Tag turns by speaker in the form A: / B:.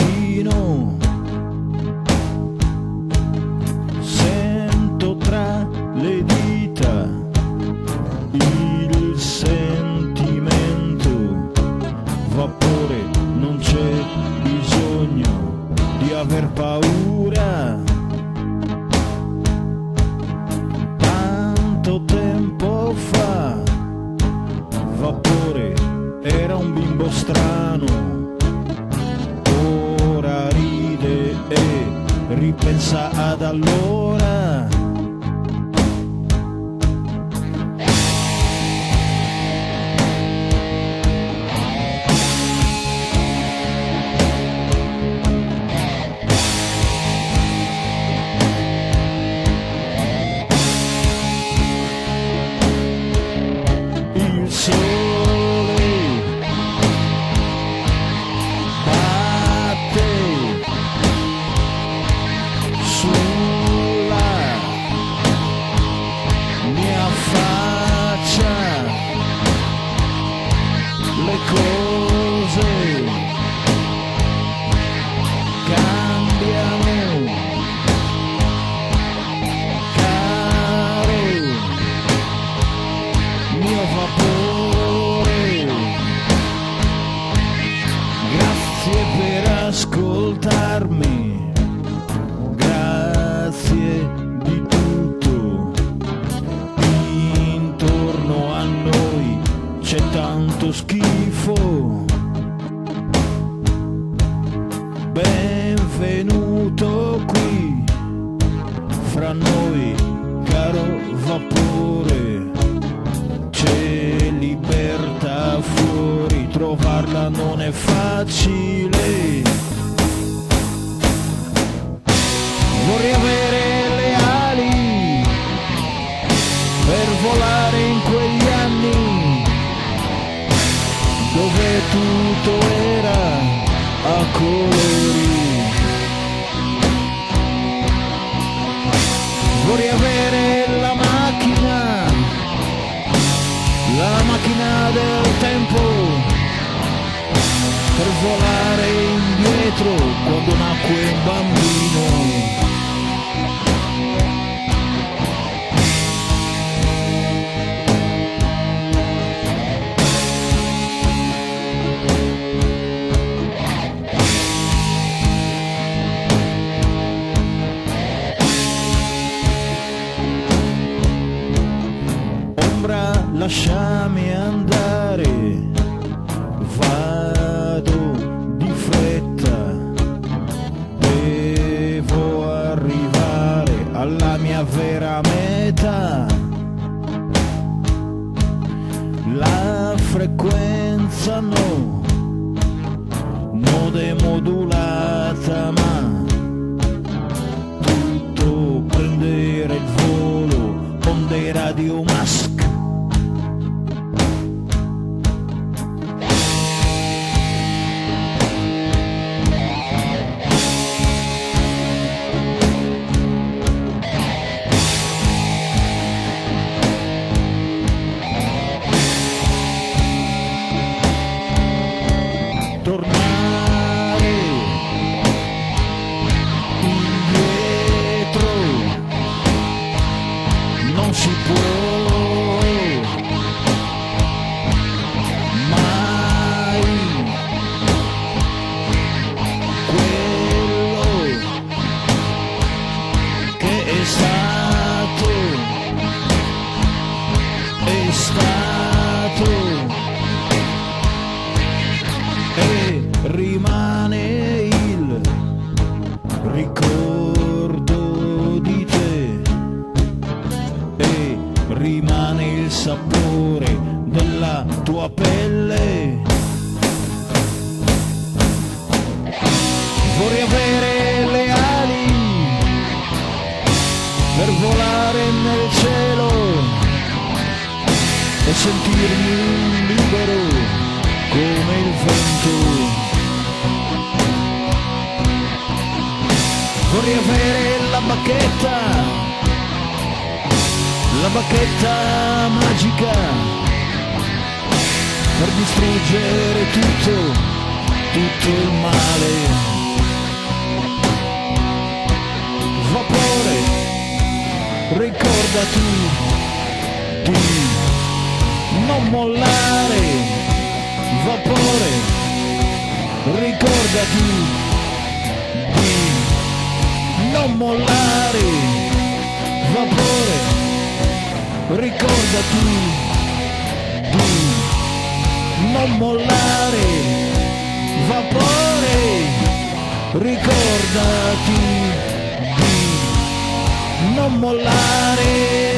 A: bambino. Sento tra le dita il sentimento, vapore, non c'è bisogno di aver paura. Tanto tempo fa, vapore era un bimbo strano, ora ride e ripensa ad allora. Il sole batte sulla mia faccia, le cose cambiano, caro mio vapore. Grazie per ascoltarmi, grazie di tutto. Intorno a noi c'è tanto schifo. Benvenuto qui fra noi, caro vapore. C'è libertà fuori, trovarla non è facile. Vorrei avere le ali per volare in quegli anni dove tutto era a colori. Vorrei avere la macchina del tempo per volare indietro quando nacque un bambino. Lasciami andare, vado di fretta, devo arrivare alla mia vera meta. La frequenza no, demodulata, ma tutto prendere il volo, onde radio Musk. Tornare indietro non si può mai. Quello che è stato è stato e rimane il ricordo di te, e rimane il sapore della tua pelle. Vorrei avere le ali per volare nel cielo e sentirmi libero come il vento. Vorrei avere la bacchetta magica per distruggere tutto il male. ricordati di non mollare, vapore, ricordati di non mollare, vapore, ricordati di non mollare, vapore, ricordati di non mollare.